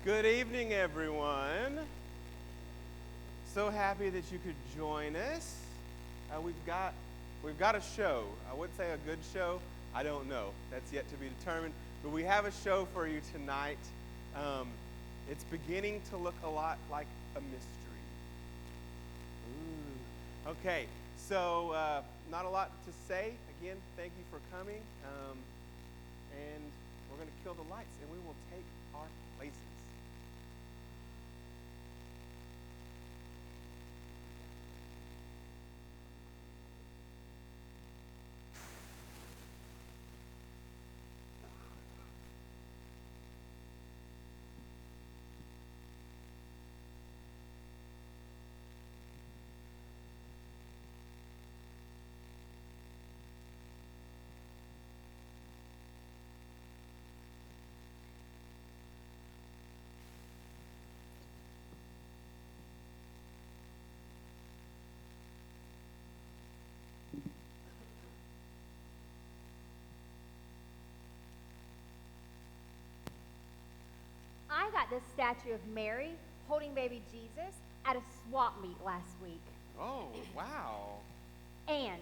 Good evening, everyone. So happy that you could join us. We've got a show. I would say a good show. I don't know. That's yet to be determined. But we have a show for you tonight. It's beginning to look a lot like a mystery. Ooh. Okay, so not a lot to say. Again, thank you for coming. And we're going to kill the lights, and we will take our places. I got this statue of Mary holding baby Jesus at a swap meet last week. Oh, wow. And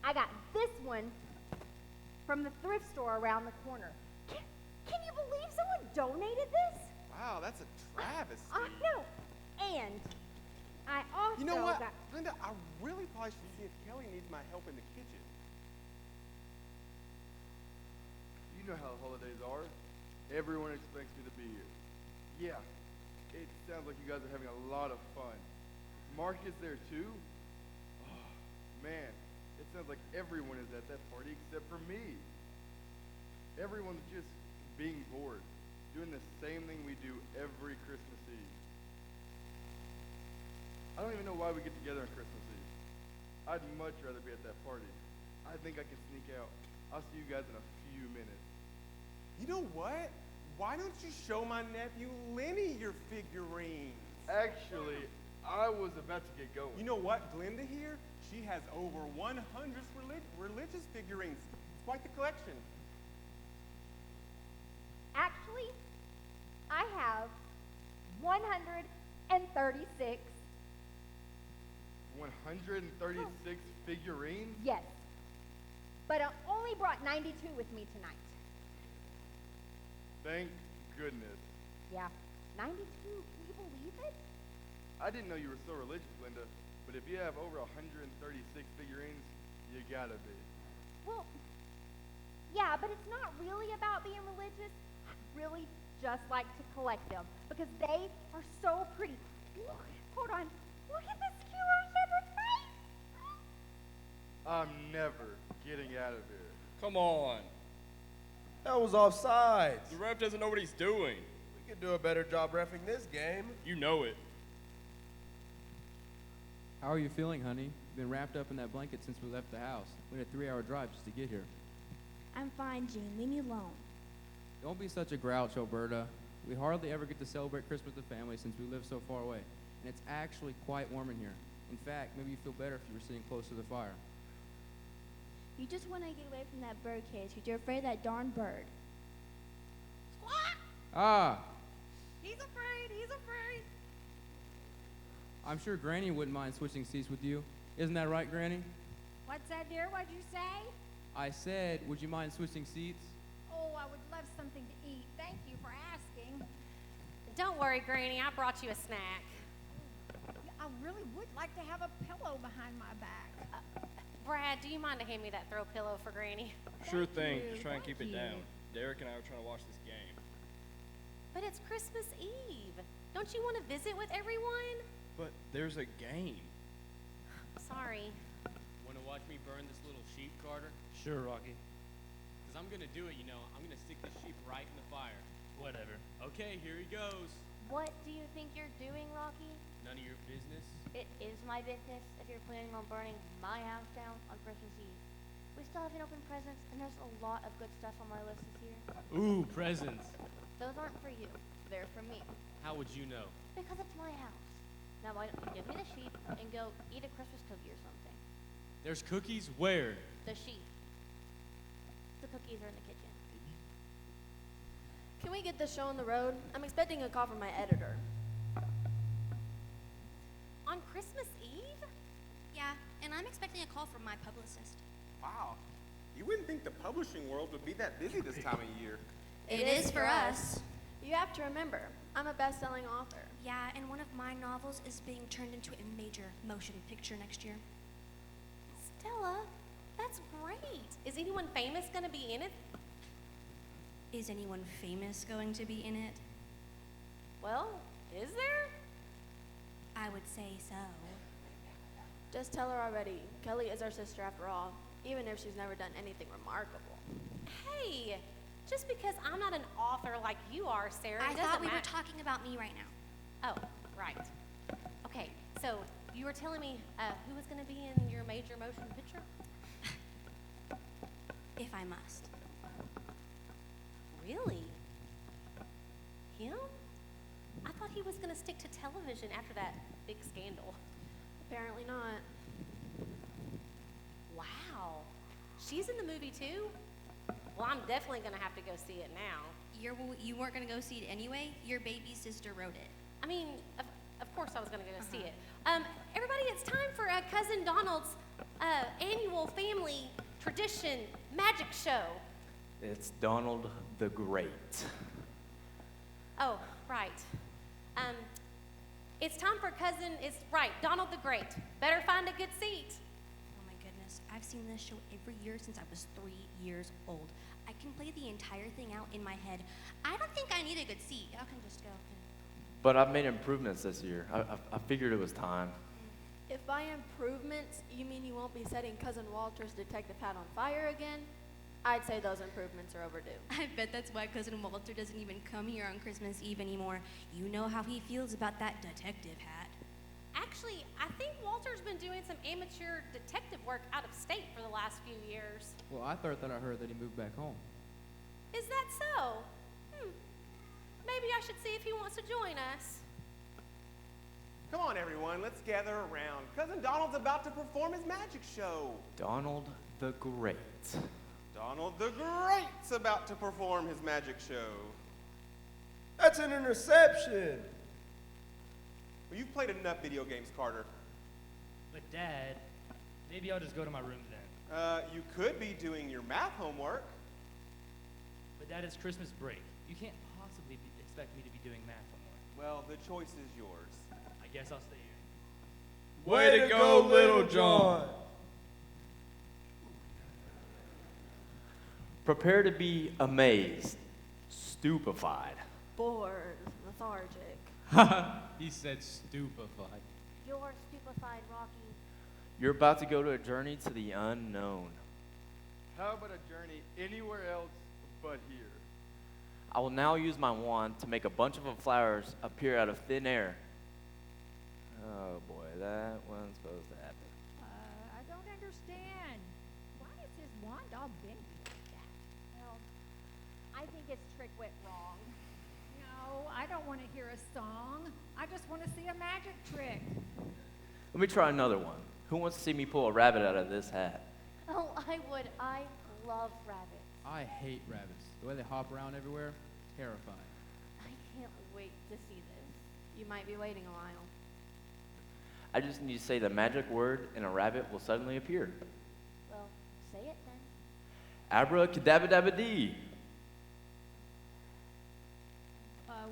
I got this one from the thrift store around the corner. Can you believe someone donated this? Wow, that's a travesty. I know. And I also You know what, got... Linda, I really probably should see if Kelly needs my help in the kitchen. You know how the holidays are. Everyone expects me to be here. Yeah, it sounds like you guys are having a lot of fun. Mark is there too? Oh, man, it sounds like everyone is at that party except for me. Everyone's just being bored, doing the same thing we do every Christmas Eve. I don't even know why we get together on Christmas Eve. I'd much rather be at that party. I think I can sneak out. I'll see you guys in a few minutes. You know what? Why don't you show my nephew Lenny your figurines? Actually, I was about to get going. You know what? Glenda here, she has over 100 religious figurines. It's quite the collection. Actually, I have 136. 136 figurines? Yes. But I only brought 92 with me tonight. Thank goodness. Yeah, 92. Can you believe it? I didn't know you were so religious, Linda, but if you have over 136 figurines, you gotta be. Well, yeah, but it's not really about being religious. I really just like to collect them because they are so pretty. Look, hold on. Look at this cute shepherd face. I'm never getting out of here. Come on. That was offsides. The ref doesn't know what he's doing. We could do a better job reffing this game. You know it. How are you feeling, honey? You've been wrapped up in that blanket since we left the house. We had a 3-hour drive just to get here. I'm fine, Gene. Leave me alone. Don't be such a grouch, Alberta. We hardly ever get to celebrate Christmas with the family since we live so far away. And it's actually quite warm in here. In fact, maybe you'd feel better if you were sitting close to the fire. You just want to get away from that bird cage because you're afraid of that darn bird. Squawk! Ah! He's afraid. He's afraid. I'm sure Granny wouldn't mind switching seats with you. Isn't that right, Granny? What's that, dear? What'd you say? I said, would you mind switching seats? Oh, I would love something to eat. Thank you for asking. Don't worry, Granny. I brought you a snack. I really would like to have a pillow behind my back. Brad, do you mind to hand me that throw pillow for Granny? Sure Thank thing. you, Just try and keep thank it down. you. Derek and I are trying to watch this game. But it's Christmas Eve. Don't you want to visit with everyone? But there's a game. Sorry. Want to watch me burn this little sheep, Carter? Sure, Rocky. Because I'm going to do it, you know. I'm going to stick this sheep right in the fire. Whatever. Okay, here he goes. What do you think you're doing, Rocky? None of your business. It is my business if you're planning on burning my house down on Christmas Eve. We still haven't opened presents, and there's a lot of good stuff on my list this year. Ooh, presents. Those aren't for you. They're for me. How would you know? Because it's my house. Now why don't you give me the sheep and go eat a Christmas cookie or something? There's cookies where? The sheep. The cookies are in the kitchen. Can we get this show on the road? I'm expecting a call from my editor. On Christmas Eve? Yeah, and I'm expecting a call from my publicist. Wow. You wouldn't think the publishing world would be that busy this time of year. It is for us. You have to remember, I'm a best-selling author. Yeah, and one of my novels is being turned into a major motion picture next year. Stella, that's great. Is anyone famous going to be in it? Is anyone famous going to be in it? Well, is there? I would say so. Just tell her already. Kelly is our sister after all, even if she's never done anything remarkable. Hey, just because I'm not an author like you are, Sarah, I it thought doesn't we were matter. talking about me right now. Oh, right. Okay, so you were telling me who was going to be in your major motion picture? If I must. Really? Him? I thought he was going to stick to television after that big scandal. Apparently not. Wow. She's in the movie too? Well, I'm definitely going to have to go see it now. You weren't going to go see it anyway? Your baby sister wrote it. I mean, of course I was going to go see it. Everybody, it's time for Cousin Donald's annual family tradition magic show. It's Donald the Great. Oh, right. It's time for Donald the Great. Better find a good seat. Oh my goodness, I've seen this show every year since I was 3 years old. I can play the entire thing out in my head. I don't think I need a good seat. I can just go. But I've made improvements this year. I figured it was time. If by improvements you mean you won't be setting Cousin Walter's detective hat on fire again, I'd say those improvements are overdue. I bet that's why Cousin Walter doesn't even come here on Christmas Eve anymore. You know how he feels about that detective hat. Actually, I think Walter's been doing some amateur detective work out of state for the last few years. Well, I thought that I heard that he moved back home. Is that so? Maybe I should see if he wants to join us. Come on, everyone, let's gather around. Cousin Donald's about to perform his magic show. Donald the Great. Donald the Great's about to perform his magic show. That's an interception. Well, you've played enough video games, Carter. But Dad, maybe I'll just go to my room then. You could be doing your math homework. But Dad, it's Christmas break. You can't possibly expect me to be doing math homework. Well, the choice is yours. I guess I'll stay here. Way to go, Little John. Prepare to be amazed, stupefied. Bored, lethargic. He said stupefied. You're stupefied, Rocky. You're about to go to a journey to the unknown. How about a journey anywhere else but here? I will now use my wand to make a bunch of flowers appear out of thin air. Oh boy, that wasn't supposed to happen. I don't understand. Why is his wand all big like that? Well, I think his trick went wrong. No, I don't want to hear a song. I just want to see a magic trick. Let me try another one. Who wants to see me pull a rabbit out of this hat? Oh, I would. I love rabbits. I hate rabbits. The way they hop around everywhere, terrifying. I can't wait to see this. You might be waiting a while. I just need to say the magic word and a rabbit will suddenly appear. Well, say it then. Abracadabra-dabba-dee.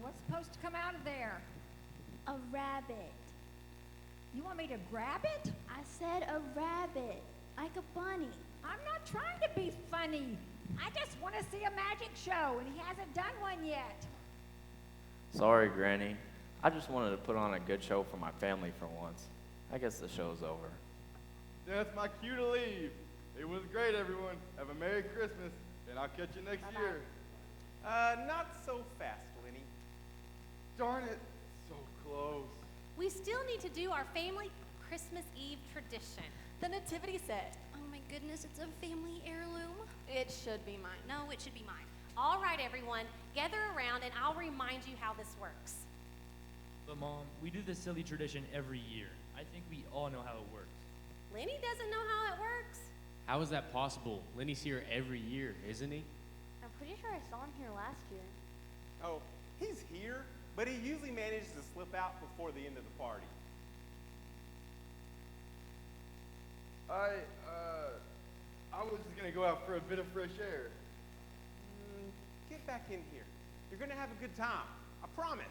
What's supposed to come out of there? A rabbit. You want me to grab it? I said a rabbit, like a bunny. I'm not trying to be funny. I just want to see a magic show, and he hasn't done one yet. Sorry, Granny. I just wanted to put on a good show for my family for once. I guess the show's over. That's my cue to leave. It was great, everyone. Have a Merry Christmas, and I'll catch you next year. Not so fast, Lenny. Darn it, so close. We still need to do our family Christmas Eve tradition. The nativity set. Oh my goodness, it's a family heirloom. It should be mine. No, it should be mine. All right, everyone, gather around and I'll remind you how this works. But Mom, we do this silly tradition every year. I think we all know how it works. Lenny doesn't know how it works. How is that possible? Lenny's here every year, isn't he? I'm pretty sure I saw him here last year. Oh, he's here, but he usually manages to slip out before the end of the party. I was just gonna go out for a bit of fresh air. Get back in here. You're gonna have a good time. I promise.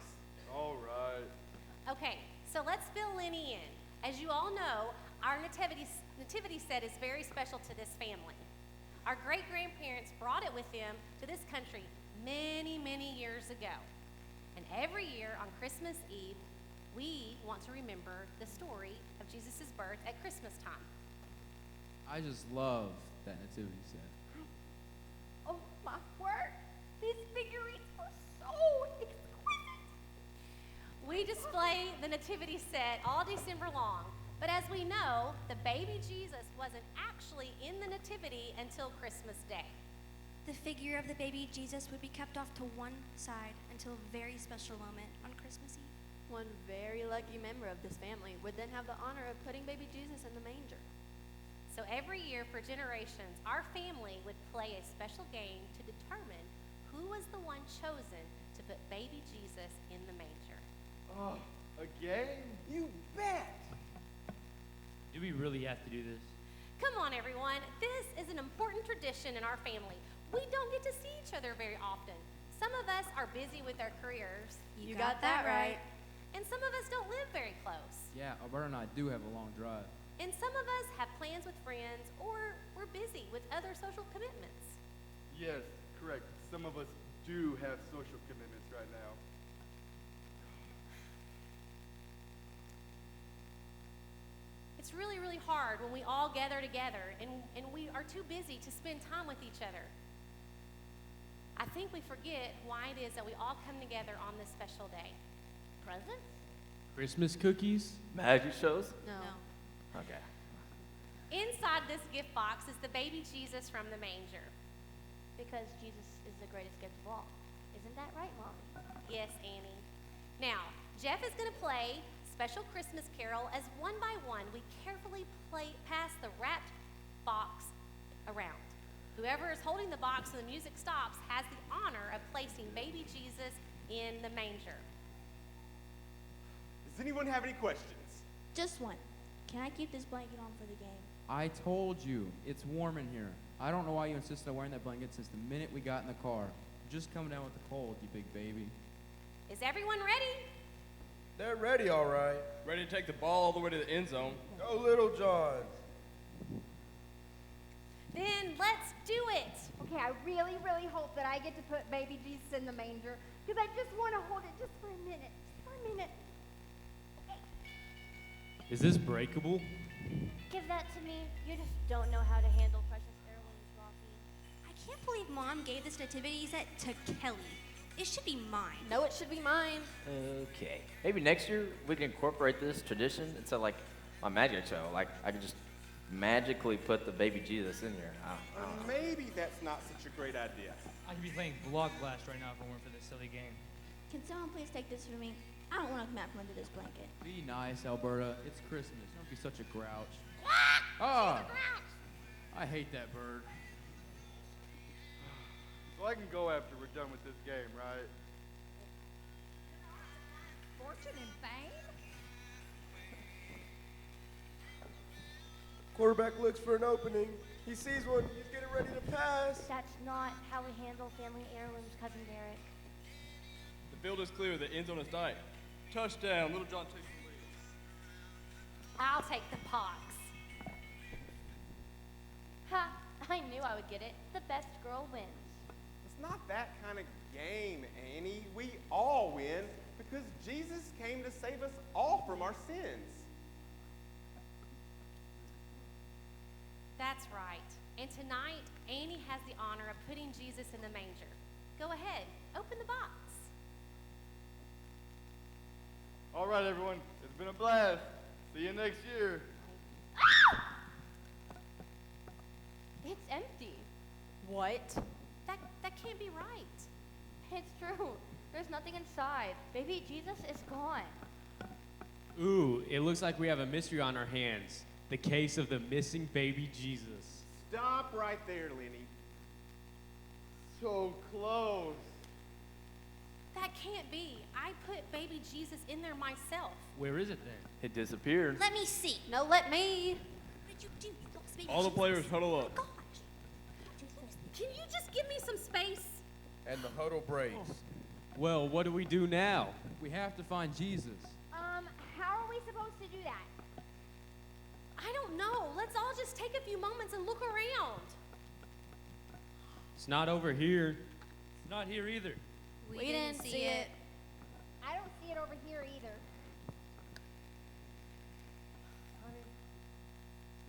All right. Okay, so let's fill Lenny in. As you all know, our nativity set is very special to this family. Our great-grandparents brought it with them to this country many, many years ago. And every year on Christmas Eve, we want to remember the story of Jesus' birth at Christmas time. I just love that nativity set. Oh my word! These figurines are so exquisite. We display the nativity set all December long, but as we know, the baby Jesus wasn't actually in the nativity until Christmas Day. The figure of the baby Jesus would be kept off to one side until a very special moment on Christmas Eve. One very lucky member of this family would then have the honor of putting baby Jesus in the manger. So every year for generations, our family would play a special game to determine who was the one chosen to put baby Jesus in the manger. Oh, a game? You bet. Do we really have to do this? Come on, everyone. This is an important tradition in our family. We don't get to see each other very often. Some of us are busy with our careers. You got that right. And some of us don't live very close. Yeah, Alberta and I do have a long drive. And some of us have plans with friends or we're busy with other social commitments. Yes, correct. Some of us do have social commitments right now. It's really, really hard when we all gather together and we are too busy to spend time with each other. I think we forget why it is that we all come together on this special day. Presents? Christmas cookies? Magic shows? No. Okay. Inside this gift box is the baby Jesus from the manger. Because Jesus is the greatest gift of all. Isn't that right, Mom? Yes, Annie. Now, Jeff is going to play Special Christmas Carol as one by one we carefully pass the wrapped box around. Whoever is holding the box when the music stops has the honor of placing baby Jesus in the manger. Does anyone have any questions? Just one. Can I keep this blanket on for the game? I told you, it's warm in here. I don't know why you insisted on wearing that blanket since the minute we got in the car. You're just coming down with the cold, you big baby. Is everyone ready? They're ready, all right. Ready to take the ball all the way to the end zone. Go, Little Johns. Then let's do it. Okay, I really, really hope that I get to put baby Jesus in the manger because I just want to hold it just for a minute. Just for a minute. Is this breakable? Give that to me. You just don't know how to handle precious heirlooms, Rocky. I can't believe Mom gave this nativity set to Kelly. It should be mine. No, it should be mine. Okay. Maybe next year we can incorporate this tradition into like my magic show. Like I could just magically put the baby Jesus in here. I don't know. Maybe that's not such a great idea. I could be playing Block Blast right now if it weren't for this silly game. Can someone please take this for me? I don't want to come out from under this blanket. Be nice, Alberta. It's Christmas. Don't be such a grouch. Ah! I hate that bird. So I can go after we're done with this game, right? Fortune and fame? Quarterback looks for an opening. He sees one. He's getting ready to pass. That's not how we handle family heirlooms, Cousin Derek. The field is clear. The end zone is tight. Touchdown. Little John takes the lead. I'll take the box. Ha! I knew I would get it. The best girl wins. It's not that kind of game, Annie. We all win because Jesus came to save us all from our sins. That's right. And tonight, Annie has the honor of putting Jesus in the manger. Go ahead, open the box. All right, everyone. It's been a blast. See you next year. It's empty. What? That can't be right. It's true. There's nothing inside. Baby Jesus is gone. Ooh, it looks like we have a mystery on our hands. The case of the missing baby Jesus. Stop right there, Lenny. So close. That can't be. I put baby Jesus in there myself. Where is it then? It disappeared. Let me see. No, let me. What did you do? You lost baby All the Jesus. players huddle up. Can you just give me some space? And the huddle breaks. Well, what do we do now? We have to find Jesus. How are we supposed to do that? I don't know. Let's all just take a few moments and look around. It's not over here. It's not here either. We didn't see it. I don't see it over here either.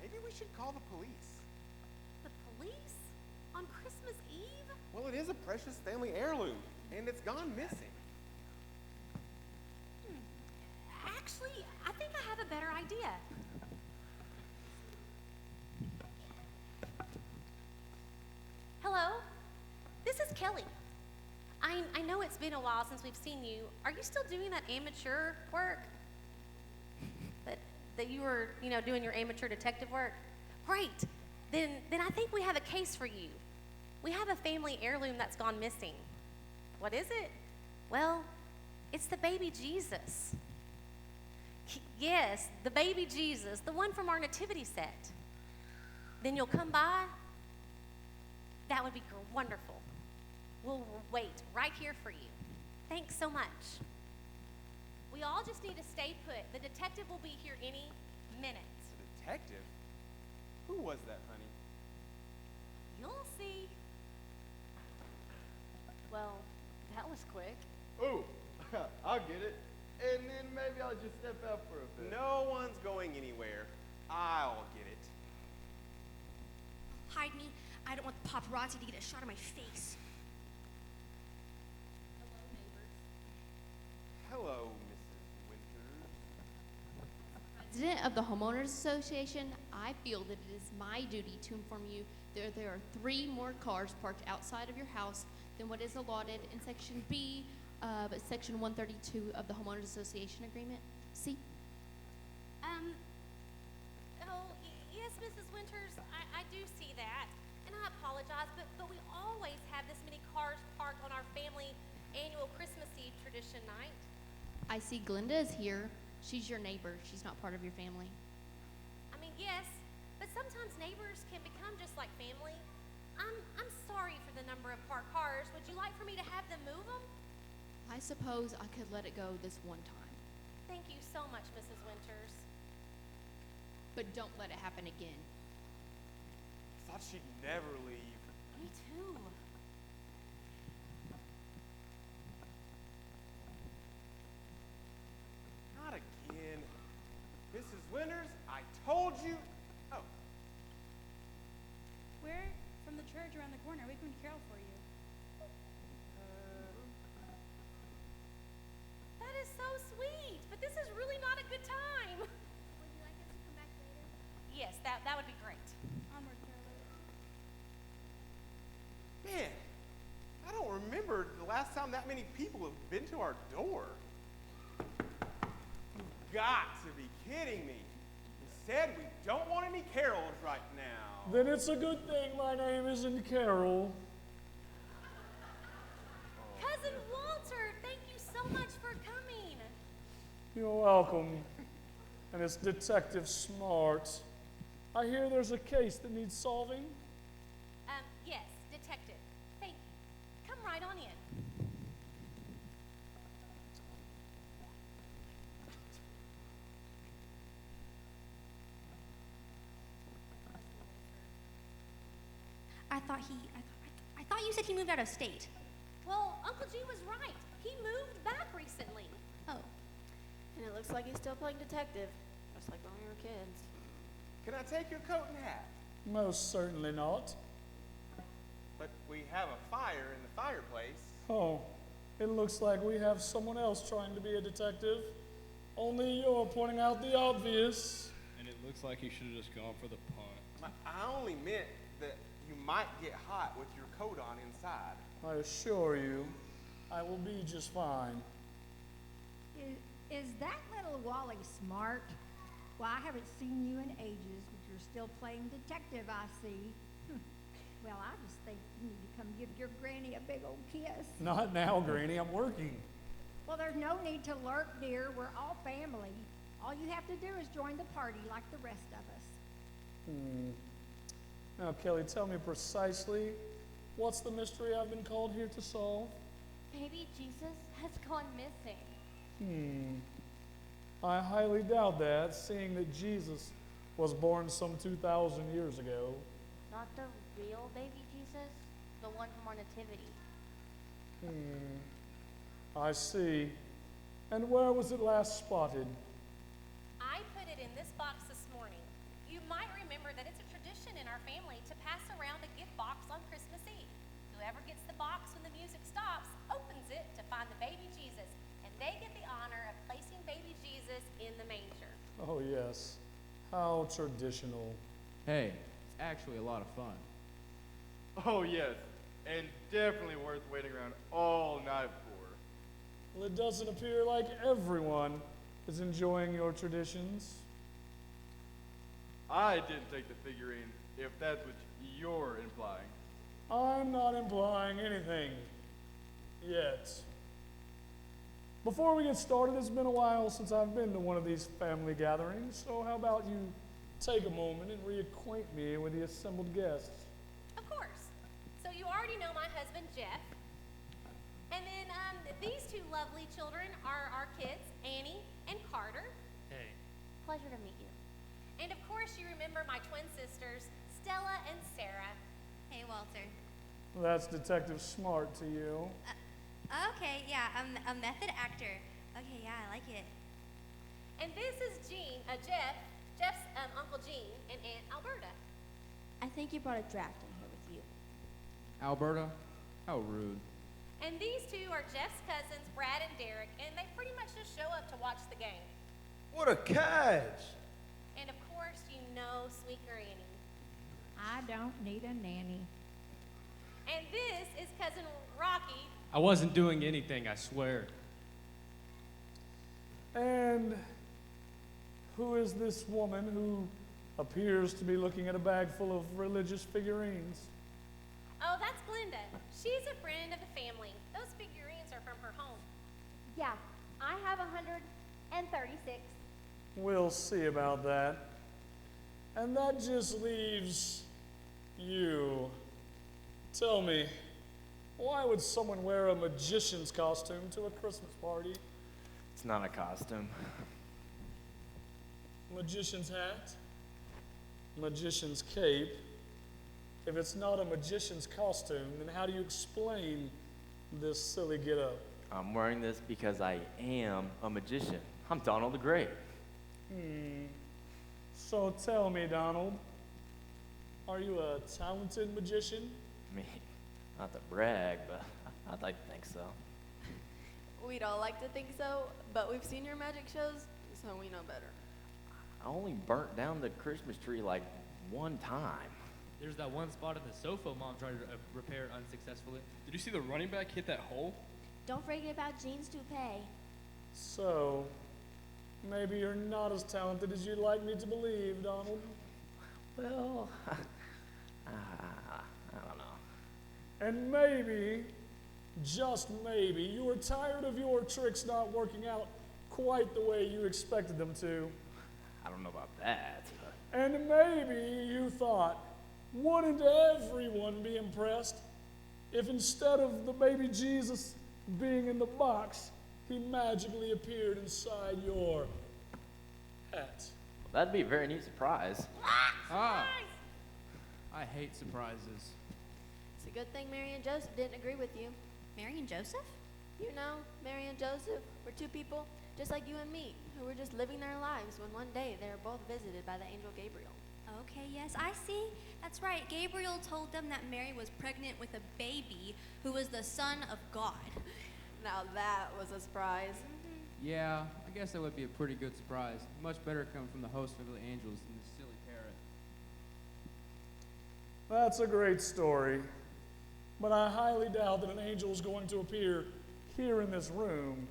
Maybe we should call the police. The police? On Christmas Eve? Well, it is a precious family heirloom, and it's gone missing. Actually, I think I have a better idea. Hello? This is Kelly. I know it's been a while since we've seen you. Are you still doing that amateur work? That you were, doing your amateur detective work? Great. Then I think we have a case for you. We have a family heirloom that's gone missing. What is it? Well, it's the baby Jesus. Yes, the baby Jesus, the one from our nativity set. Then you'll come by? That would be wonderful. We'll wait right here for you. Thanks so much. We all just need to stay put. The detective will be here any minute. Detective? Who was that, honey? You'll see. Well, that was quick. Ooh, I'll get it. And then maybe I'll just step out for a bit. No one's going anywhere. I'll get it. Hide me. I don't want the paparazzi to get a shot of my face. Hello, Mrs. Winters. President of the Homeowners Association, I feel that it is my duty to inform you that there are 3 more cars parked outside of your house than what is allotted in Section B of Section 132 of the Homeowners Association Agreement. See? Yes, Mrs. Winters, I do see that. And I apologize, but we always have this many cars parked on our family annual Christmas Eve tradition night. I see Glinda is here. She's your neighbor. She's not part of your family. I mean, yes, but sometimes neighbors can become just like family. I'm sorry for the number of parked cars. Would you like for me to have them move them? I suppose I could let it go this one time. Thank you so much, Mrs. Winters. But don't let it happen again. Thought she'd never leave. Me too. Not again. Mrs. Winters, I told you. Oh, We're from the church around the corner. We can carol for you. That is so sweet, but this is really not a good time. Would you like us to come back later? Yes, that would be great. Onward, caroler. man, I don't remember the last time that many people have been to our door. You've got to be kidding me. Instead, we don't want any carols right now. Then it's a good thing my name isn't Carol. Cousin Walter, thank you so much for coming. You're welcome. And it's Detective Smart. I hear there's a case that needs solving. Yes, detective. Thank you. Come right on in. I thought you said he moved out of state. Well, Uncle G was right. He moved back recently. Oh. And it looks like he's still playing detective, just like when we were kids. Can I take your coat and hat? Most certainly not. But we have a fire in the fireplace. Oh, it looks like we have someone else trying to be a detective. Only you're pointing out the obvious. And it looks like he should have just gone for the punt. I only meant that you might get hot with your coat on inside. I assure you, I will be just fine. Is that little Wally smart? Well, I haven't seen you in ages, but you're still playing detective, I see. Well, I just think you need to come give your granny a big old kiss. Not now, Granny. I'm working. Well, there's no need to lurk, dear. We're all family. All you have to do is join the party like the rest of us. Now, Kelly, tell me precisely, what's the mystery I've been called here to solve? Baby Jesus has gone missing. I highly doubt that, seeing that Jesus was born some 2,000 years ago. Not the real baby Jesus, the one from our nativity. I see. And where was it last spotted? I put it in this box this morning. You might remember that it's a tradition in our family to pass around a gift box on Christmas Eve. Whoever gets the box when the music stops opens it to find the baby Jesus, and they get the honor of placing baby Jesus in the manger. Oh, yes. How traditional. Hey, it's actually a lot of fun. Oh, yes. And definitely worth waiting around all night for. Well, it doesn't appear like everyone is enjoying your traditions. I didn't take the figurine, if that's what you're implying. I'm not implying anything yet. Before we get started, it's been a while since I've been to one of these family gatherings, so how about you take a moment and reacquaint me with the assembled guests? Of course. So you already know my husband, Jeff. And then these two lovely children are our kids, Annie and Carter. Hey. Pleasure to meet you. And of course, you remember my twin sisters, Stella and Sarah. Hey, Walter. That's Detective Smart to you. Okay, yeah, I'm a method actor. Okay, yeah, I like it. And this is Jeff's Uncle Gene, and Aunt Alberta. I think you brought a draft in here with you. Alberta? How rude. And these two are Jeff's cousins, Brad and Derek, and they pretty much just show up to watch the game. What a catch! And of course, you know Sweet Granny. I don't need a nanny. And this is cousin Rocky. I wasn't doing anything, I swear. And who is this woman who appears to be looking at a bag full of religious figurines? Oh, that's Glenda. She's a friend of the family. Those figurines are from her home. Yeah, I have 136. We'll see about that. And that just leaves you. Tell me, why would someone wear a magician's costume to a Christmas party? It's not a costume. Magician's hat? Magician's cape? If it's not a magician's costume, then how do you explain this silly get-up? I'm wearing this because I am a magician. I'm Donald the Great. So tell me, Donald, are you a talented magician? I mean, not to brag, but I'd like to think so. We'd all like to think so, but we've seen your magic shows, so we know better. I only burnt down the Christmas tree like one time. There's that one spot in the sofa Mom tried to repair unsuccessfully. Did you see the running back hit that hole? Don't forget about Jean's toupee. So, maybe you're not as talented as you'd like me to believe, Donald. Well, I don't know. And maybe, just maybe, you were tired of your tricks not working out quite the way you expected them to. I don't know about that. But And maybe you thought, wouldn't everyone be impressed if instead of the baby Jesus being in the box, he magically appeared inside your hat? that'd be a very neat surprise. Ah! I hate surprises. It's a good thing Mary and Joseph didn't agree with you. Mary and Joseph? You know, Mary and Joseph were two people just like you and me who were just living their lives when one day they were both visited by the angel Gabriel. Okay, yes, I see. That's right. Gabriel told them that Mary was pregnant with a baby who was the son of God. Now that was a surprise. Yeah, I guess that would be a pretty good surprise. Much better coming from the host of the angels than the silly parrot. That's a great story, but I highly doubt that an angel is going to appear here in this room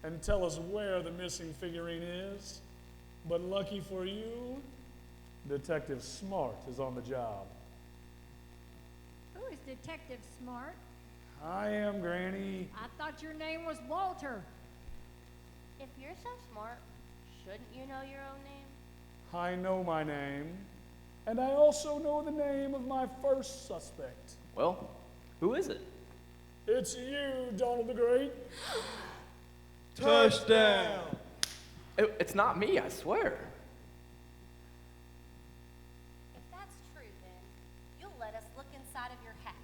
and tell us where the missing figurine is. But lucky for you, Detective Smart is on the job. is Detective Smart. I am, Granny. I thought your name was Walter. If you're so smart, shouldn't you know your own name? I know my name, and I also know the name of my first suspect. Well, who is it? It's you, Donald the Great. Touchdown! It's not me, I swear. If that's true, then you'll let us look inside of your hat.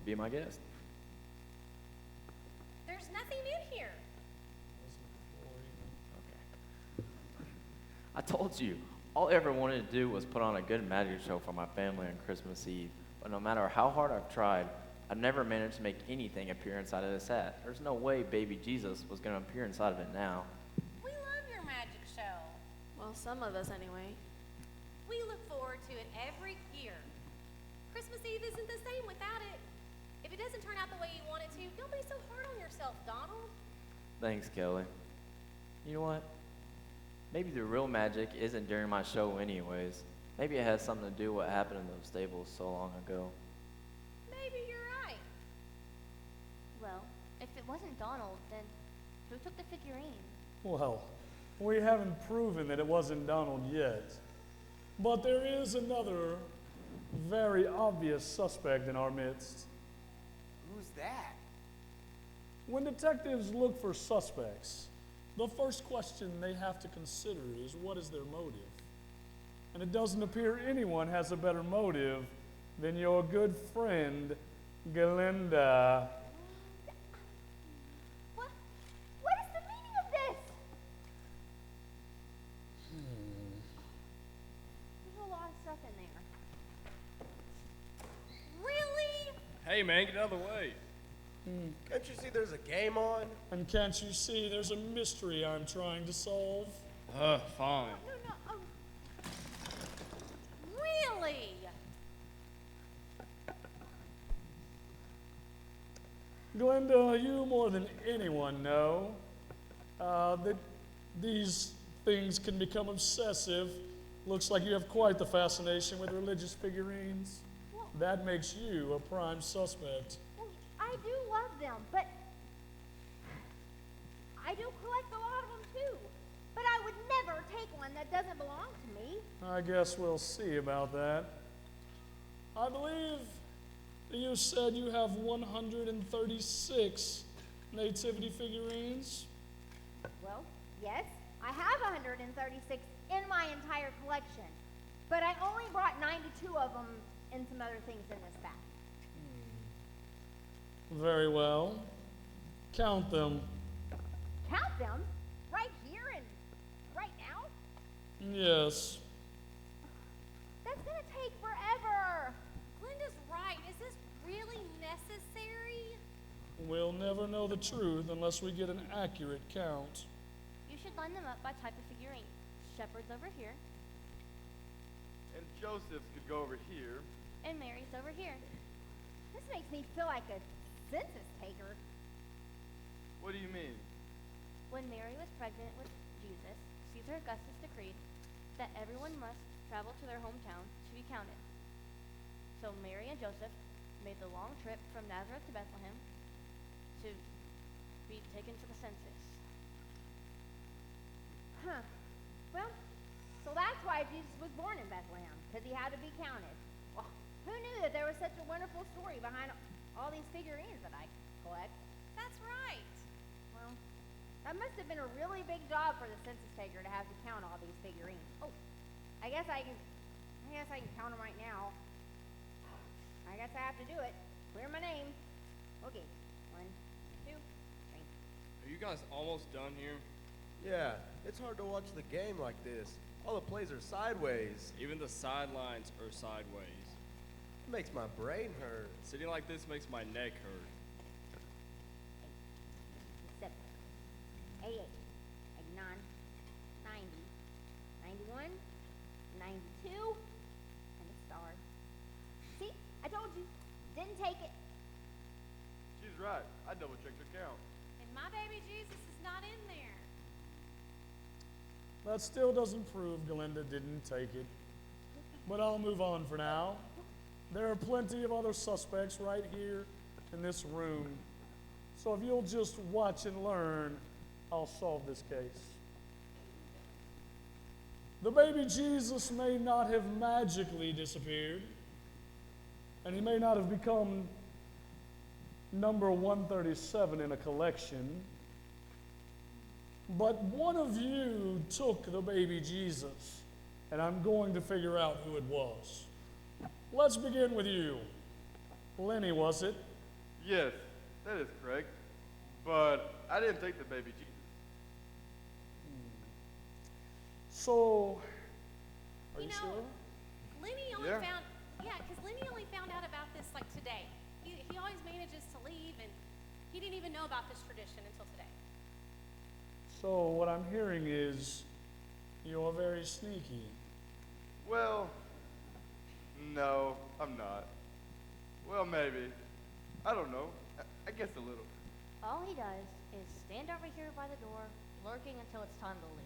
Be my guest. There's nothing in here. I told you, all I ever wanted to do was put on a good magic show for my family on Christmas Eve. But no matter how hard I've tried, I've never managed to make anything appear inside of this hat. There's no way baby Jesus was going to appear inside of it now. We love your magic show. Well, some of us anyway. We look forward to it every year. Christmas Eve isn't the same without it. If it doesn't turn out the way you want it to, don't be so hard on yourself, Donald. Thanks, Kelly. You know what? Maybe the real magic isn't during my show anyways. Maybe it has something to do with what happened in those stables so long ago. Maybe you're right. Well, if it wasn't Donald, then who took the figurine? Well, we haven't proven that it wasn't Donald yet. But there is another very obvious suspect in our midst. Who's that? When detectives look for suspects, the first question they have to consider is what is their motive? And it doesn't appear anyone has a better motive than your good friend, Glinda. What is the meaning of this? There's a lot of stuff in there. Really? Hey, man, get out of the way. Can't you see there's a game on? And can't you see there's a mystery I'm trying to solve? Fine. No. Really? Glinda, you more than anyone know that these things can become obsessive. Looks like you have quite the fascination with religious figurines. That makes you a prime suspect. Well, I do love them, but I do collect a lot of them too. But I would never take one that doesn't belong to me. I guess we'll see about that. I believe you said you have 136 nativity figurines. Well, yes, I have 136 in my entire collection, but I only brought 92 of them and some other things in this bag. Very well. Count them. Count them? Right here and right now? Yes. That's gonna take forever. Glinda's right. Is this really necessary? We'll never know the truth unless we get an accurate count. You should line them up by type of figurine. Shepherd's over here, And Joseph's could go over here. and Mary's over here. This makes me feel like a census taker. What do you mean? When Mary was pregnant with Jesus, Caesar Augustus decreed that everyone must travel to their hometown to be counted. So Mary and Joseph made the long trip from Nazareth to Bethlehem to be taken to the census. Huh. Well, so that's why Jesus was born in Bethlehem, because he had to be counted. Well, who knew that there was such a wonderful story behind all these figurines that I collect? That's right. Well, that must have been a really big job for the census taker to have to count all these figurines. Oh, I guess I can count them right now. I guess I have to do it. Clear my name. Okay. 1, 2, 3. Are you guys almost done here? Yeah, it's hard to watch the game like this. All the plays are sideways. Even the sidelines are sideways. It makes my brain hurt. Sitting like this makes my neck hurt. 7, 88, 89, 90, 91, 92, and a star. See? I told you. Didn't take it. She's right. I double-checked her count. And my baby Jesus is not in there. That still doesn't prove Glinda didn't take it. But I'll move on for now. There are plenty of other suspects right here in this room. So if you'll just watch and learn, I'll solve this case. The baby Jesus may not have magically disappeared, and he may not have become number 137 in a collection, but one of you took the baby Jesus, and I'm going to figure out who it was. Let's begin with you. Lenny, was it? Yes, that is correct. But I didn't take the baby Jesus. So, are you know, sure? Lenny only because Lenny only found out about this like today. He always manages to leave, and he didn't even know about this tradition until today. So what I'm hearing is you're very sneaky. Well, no, I'm not. Well, maybe. I don't know. I guess a little. All he does is stand over here by the door, lurking until it's time to leave.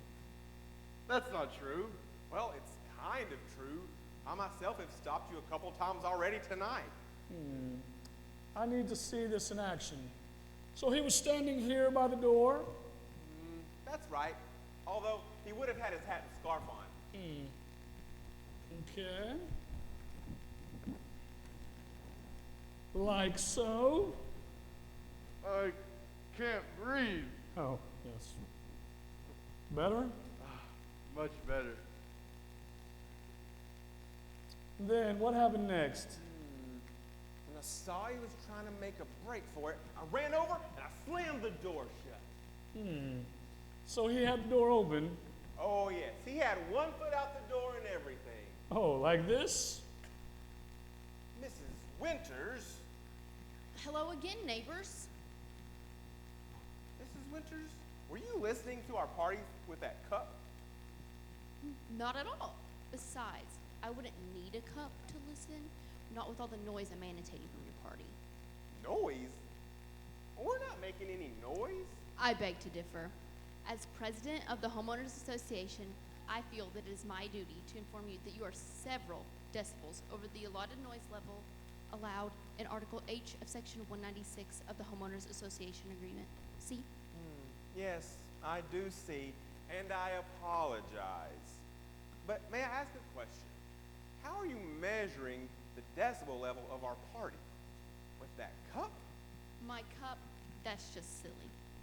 That's not true. Well, it's kind of true. I myself have stopped you a couple times already tonight. I need to see this in action. So he was standing here by the door? That's right. Although he would have had his hat and scarf on. Okay. Like so? I can't breathe. Oh, yes. Better? Much better. Then what happened next? When I saw he was trying to make a break for it, I ran over and I slammed the door shut. So he had the door open. Oh, yes. He had one foot out the door and everything. Oh, like this? Mrs. Winters? Hello again, neighbors. Mrs. Winters, were you listening to our party with that cup? Not at all. Besides, I wouldn't need a cup to listen, not with all the noise emanating from your party. Noise? We're not making any noise. I beg to differ. As president of the Homeowners Association, I feel that it is my duty to inform you that you are several decibels over the allotted noise level allowed in Article H of Section 196 of the Homeowners Association Agreement. See? Yes, I do see, and I apologize. But may I ask a question? How are you measuring the decibel level of our party? With that cup? My cup, that's just silly.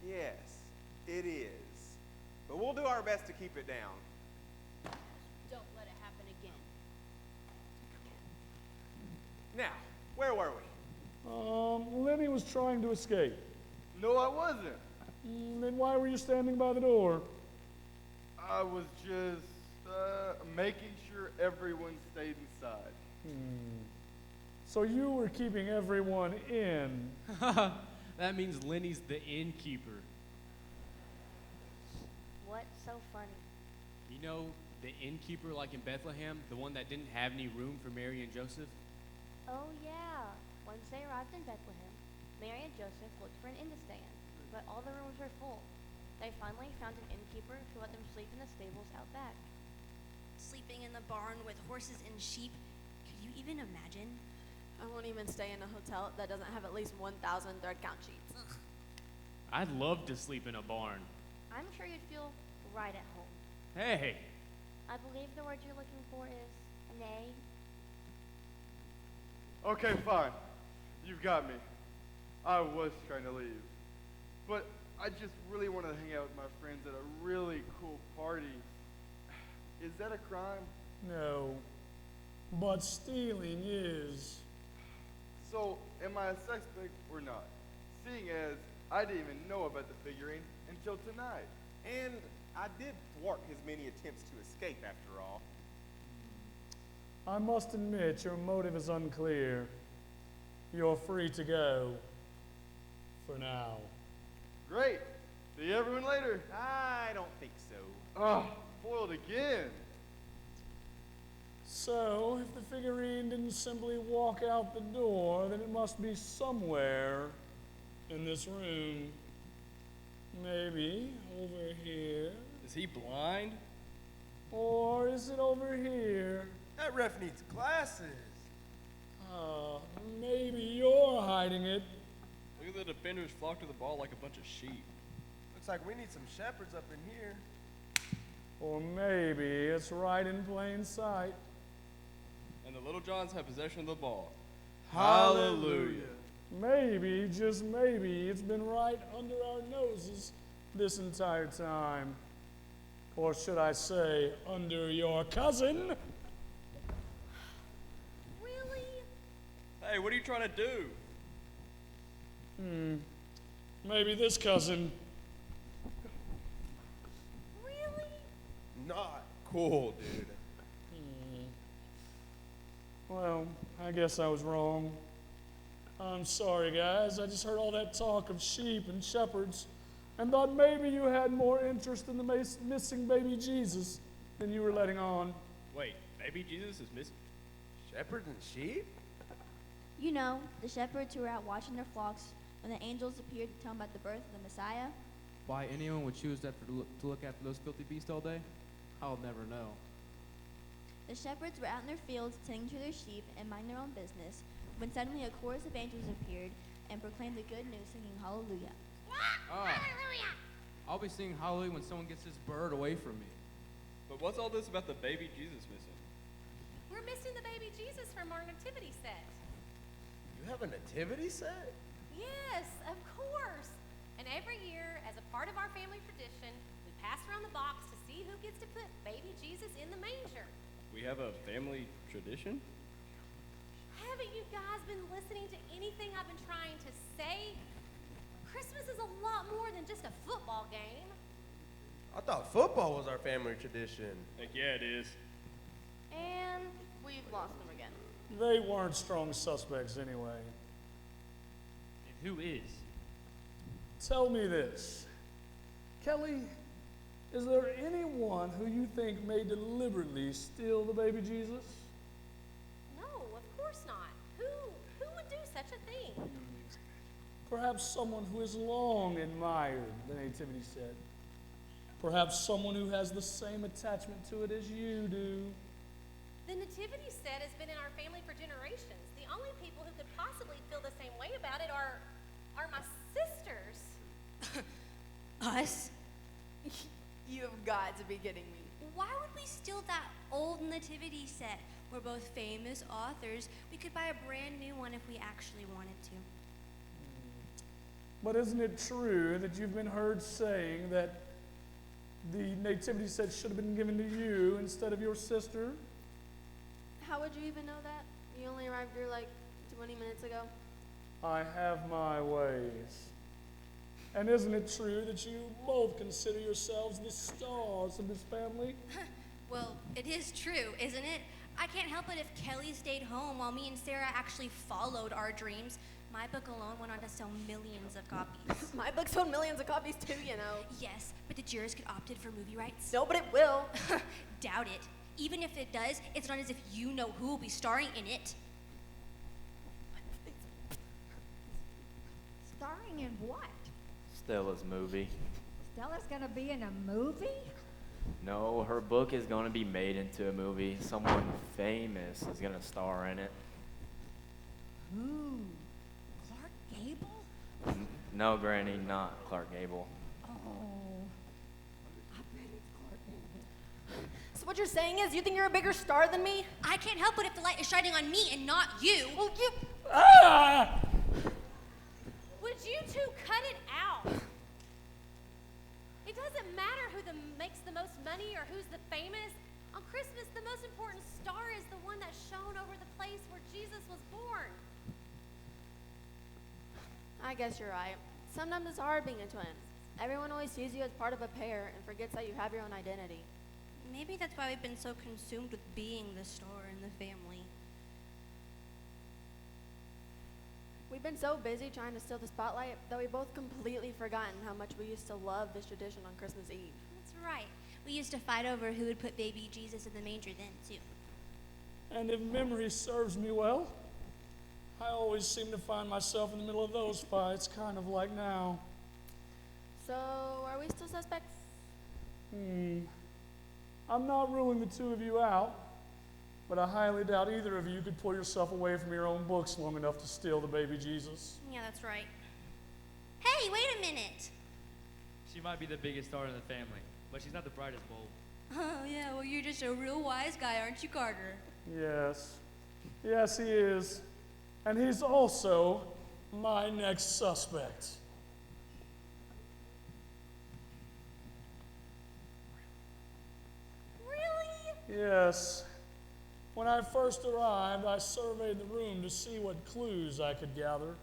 Yes, it is. But we'll do our best to keep it down. Don't let it happen again. Now, where were we? Lenny was trying to escape. No, I wasn't. Then why were you standing by the door? I was just making sure everyone stayed inside. So you were keeping everyone in. That means Lenny's the innkeeper. What's so funny? You know, the innkeeper like in Bethlehem, the one that didn't have any room for Mary and Joseph? Oh, yeah. Once they arrived in Bethlehem, Mary and Joseph looked for an inn to stay in, but all the rooms were full. They finally found an innkeeper who let them sleep in the stables out back. Sleeping in the barn with horses and sheep. Could you even imagine? I won't even stay in a hotel that doesn't have at least 1,000 thread count sheets. Ugh. I'd love to sleep in a barn. I'm sure you'd feel right at home. Hey, I believe the word you're looking for is nay. Okay, fine. You've got me. I was trying to leave. But I just really wanted to hang out with my friends at a really cool party. Is that a crime? No. But stealing is. So, am I a suspect or not? Seeing as I didn't even know about the figurine until tonight. And I did thwart his many attempts to escape, after all. I must admit, your motive is unclear. You're free to go. For now. Great. See everyone later. I don't think so. Oh, foiled again. So, if the figurine didn't simply walk out the door, then it must be somewhere in this room. Maybe over here. Is he blind? Or is it over here? That ref needs glasses. Maybe you're hiding it. Look at the defenders flock to the ball like a bunch of sheep. Looks like we need some shepherds up in here. Or maybe it's right in plain sight. And the Little Johns have possession of the ball. Hallelujah. Maybe, just maybe, it's been right under our noses this entire time. Or should I say, under your cousin? Really? Hey, what are you trying to do? Maybe this cousin. Really? Not cool, dude. Well, I guess I was wrong. I'm sorry, guys. I just heard all that talk of sheep and shepherds and thought maybe you had more interest in the missing baby Jesus than you were letting on. Wait, baby Jesus is missing? Shepherds and sheep? You know, the shepherds who were out watching their flocks when the angels appeared to tell them about the birth of the Messiah. Why anyone would choose that to look after those filthy beasts all day? I'll never know. The shepherds were out in their fields tending to their sheep and minding their own business when suddenly a chorus of angels appeared and proclaimed the good news, singing hallelujah. Hallelujah! I'll be singing hallelujah when someone gets this bird away from me. But what's all this about the baby Jesus missing? We're missing the baby Jesus from our nativity set. You have a nativity set? Yes, of course. And every year, as a part of our family tradition, we pass around the box to see who gets to put baby Jesus in the manger. We have a family tradition? Haven't you guys been listening to anything I've been trying to say? Christmas is a lot more than just a football game. I thought football was our family tradition. Heck yeah, it is. And we've lost them again. They weren't strong suspects anyway. And who is? Tell me this. Kelly, is there anyone who you think may deliberately steal the baby Jesus? No, of course not. Who would do such a thing? Perhaps someone who has long admired the nativity set. Perhaps someone who has the same attachment to it as you do. The nativity set has been in our family for generations. The only people who could possibly feel the same way about it are my sisters. Us? You have got to be kidding me. Why would we steal that old nativity set? We're both famous authors. We could buy a brand new one if we actually wanted to. But isn't it true that you've been heard saying that the nativity set should have been given to you instead of your sister? How would you even know that? You only arrived here like 20 minutes ago. I have my ways. And isn't it true that you both consider yourselves the stars of this family? Well, it is true, isn't it? I can't help it if Kelly stayed home while me and Sarah actually followed our dreams. My book alone went on to sell millions of copies. My book sold millions of copies too, you know. Yes, but did yours get opted for movie rights? No, but it will. Doubt it. Even if it does, it's not as if you know who will be starring in it. Starring in what? Stella's movie. Stella's gonna be in a movie? No, her book is going to be made into a movie. Someone famous is going to star in it. Who? Clark Gable? No, Granny, not Clark Gable. Oh, I bet it's Clark Gable. So what you're saying is you think you're a bigger star than me? I can't help it if the light is shining on me and not you. Well, you... Ah! Would you two cut it out? It doesn't matter who makes the most money or who's the famous. On Christmas, the most important star is the one that shone over the place where Jesus was born. I guess you're right. Sometimes it's hard being a twin. Everyone always sees you as part of a pair and forgets that you have your own identity. Maybe that's why we've been so consumed with being the star in the family. We've been so busy trying to steal the spotlight that we both completely forgotten how much we used to love this tradition on Christmas Eve. That's right. We used to fight over who would put baby Jesus in the manger then, too. And if memory serves me well, I always seem to find myself in the middle of those fights, kind of like now. So, are we still suspects? I'm not ruling the two of you out, but I highly doubt either of you could pull yourself away from your own books long enough to steal the baby Jesus. Yeah, that's right. Hey, wait a minute. She might be the biggest star in the family, but she's not the brightest bulb. Oh, yeah, well, you're just a real wise guy, aren't you, Carter? Yes. Yes, he is. And he's also my next suspect. Really? Yes. When I first arrived, I surveyed the room to see what clues I could gather.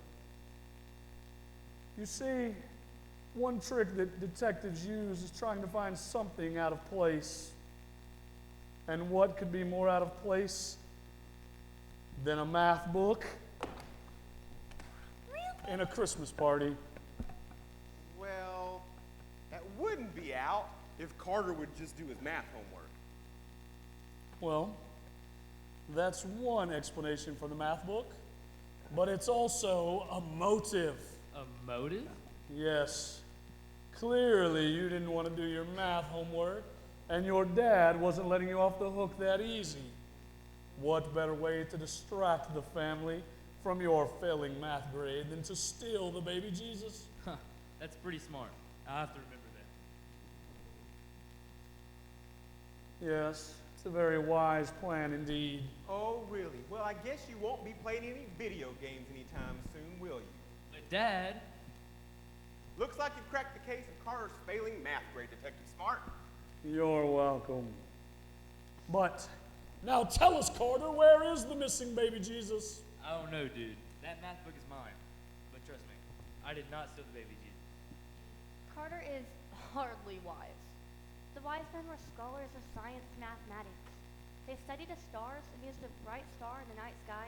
You see, one trick that detectives use is trying to find something out of place. And what could be more out of place than a math book in a Christmas party? Well, that wouldn't be out if Carter would just do his math homework. Well, that's one explanation for the math book, but it's also a motive. A motive? Yes. Clearly, you didn't want to do your math homework, and your dad wasn't letting you off the hook that easy. What better way to distract the family from your failing math grade than to steal the baby Jesus? Huh, that's pretty smart. I'll have to remember that. Yes, it's a very wise plan indeed. Oh, really? Well, I guess you won't be playing any video games anytime soon, will you? But Dad... Looks like you cracked the case of Carter's failing math grade, Detective Smart. You're welcome. But now tell us, Carter, where is the missing baby Jesus? I don't know, dude. That math book is mine. But trust me, I did not steal the baby Jesus. Carter is hardly wise. The wise men were scholars of science and mathematics. They studied the stars and used a bright star in the night sky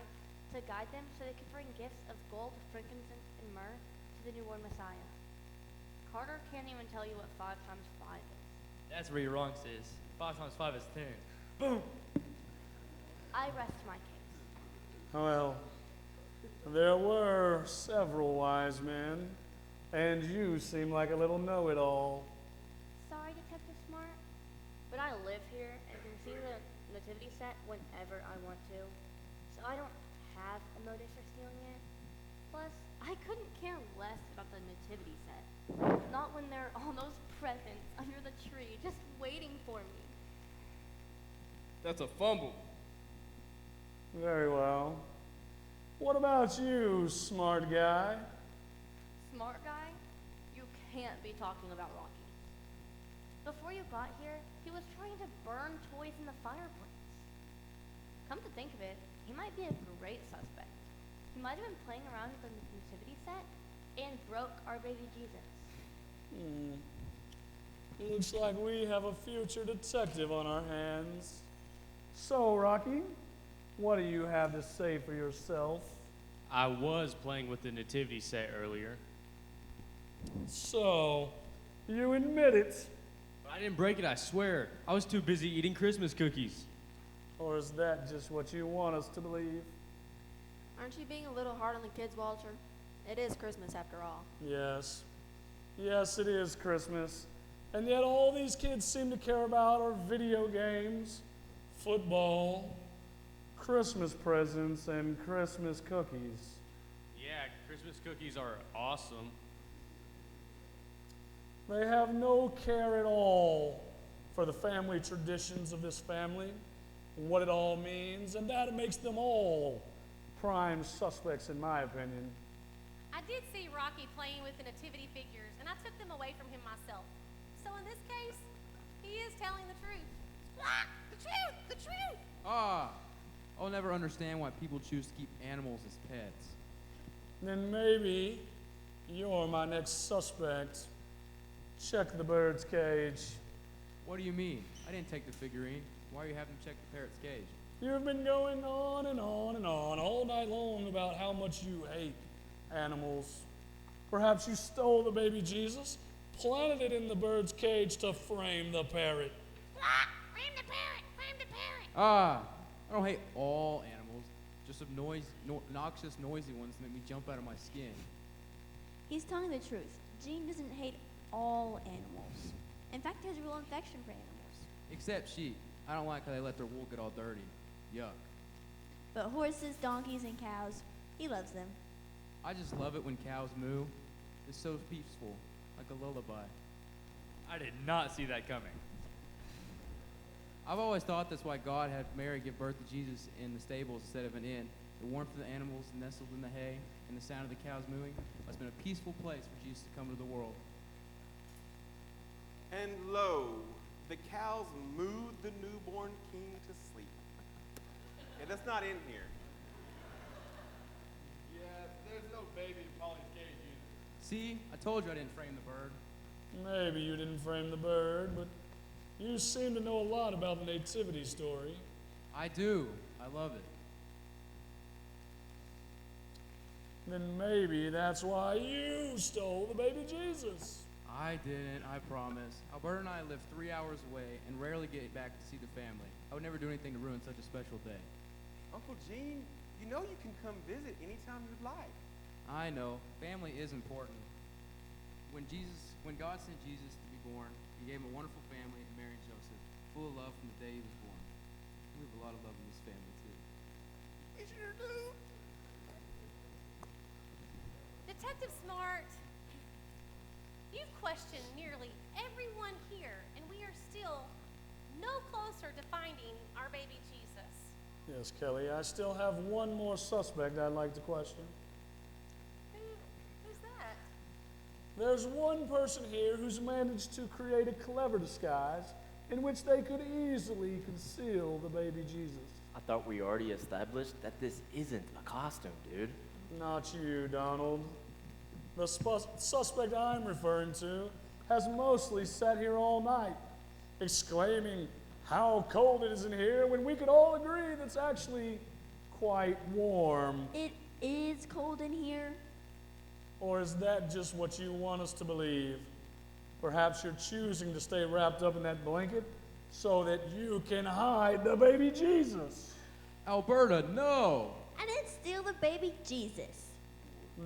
to guide them so they could bring gifts of gold, frankincense, and myrrh to the newborn Messiah. Carter can't even tell you what 5 times 5 is. That's where you're wrong, sis. 5 times 5 is 10. Boom! I rest my case. Well, there were several wise men, and you seem like a little know-it-all. Sorry, Detective Smart, but I live here and can see the nativity set whenever I want to, so I don't have a motive for stealing it. Plus, I couldn't care less about the nativity set. Not when there are all those presents under the tree just waiting for me. That's a fumble. Very well. What about you, smart guy? Smart guy? You can't be talking about Rocky. Before you got here, he was trying to burn toys in the fireplace. Come to think of it, he might be a great suspect. He might have been playing around with the nativity set and broke our baby Jesus. Looks like we have a future detective on our hands. So, Rocky, what do you have to say for yourself? I was playing with the nativity set earlier. So, you admit it. But I didn't break it, I swear. I was too busy eating Christmas cookies. Or is that just what you want us to believe? Aren't you being a little hard on the kids, Walter? It is Christmas after all. Yes. Yes, it is Christmas. And yet all these kids seem to care about are video games, football, Christmas presents, and Christmas cookies. Yeah, Christmas cookies are awesome. They have no care at all for the family traditions of this family, what it all means, and that makes them all prime suspects, in my opinion. I did see Rocky playing with the nativity figures, and I took them away from him myself. So in this case, he is telling the truth. Ah, the truth! The truth! I'll never understand why people choose to keep animals as pets. Then maybe you're my next suspect. Check the bird's cage. What do you mean? I didn't take the figurine. Why are you having to check the parrot's cage? You've been going on and on and on all night long about how much you hate animals. Perhaps you stole the baby Jesus, planted it in the bird's cage to frame the parrot. Ah, frame the parrot! Frame the parrot! I don't hate all animals, just some noxious, noisy ones that make me jump out of my skin. He's telling the truth. Gene doesn't hate all animals. In fact, he has a real affection for animals. Except sheep. I don't like how they let their wool get all dirty. Yuck. But horses, donkeys, and cows, he loves them. I just love it when cows moo. It's so peaceful, like a lullaby. I did not see that coming. I've always thought that's why God had Mary give birth to Jesus in the stables instead of an inn. The warmth of the animals nestled in the hay and the sound of the cows mooing must have been a peaceful place for Jesus to come into the world. And lo, the cows mooed the newborn king to sleep. Yeah, that's not in here. Yeah, there's no baby in Polly's cage either. See, I told you I didn't frame the bird. Maybe you didn't frame the bird, but you seem to know a lot about the nativity story. I do. I love it. Then maybe that's why you stole the baby Jesus. I didn't, I promise. Alberta and I live 3 hours away and rarely get back to see the family. I would never do anything to ruin such a special day. Uncle Gene, you know you can come visit anytime you'd like. I know. Family is important. When God sent Jesus to be born, he gave him a wonderful family in Mary and Joseph, full of love from the day he was born. We have a lot of love in this family, too. We sure do. Detective Smart, you've questioned nearly everyone here, and we are still no closer to finding our baby Jesus. Yes, Kelly, I still have one more suspect I'd like to question. Who's that? There's one person here who's managed to create a clever disguise in which they could easily conceal the baby Jesus. I thought we already established that this isn't a costume, dude. Not you, Donald. The suspect I'm referring to has mostly sat here all night, exclaiming how cold it is in here when we could all agree that it's actually quite warm. It is cold in here. Or is that just what you want us to believe? Perhaps you're choosing to stay wrapped up in that blanket so that you can hide the baby Jesus. Alberta, no! I didn't steal the baby Jesus.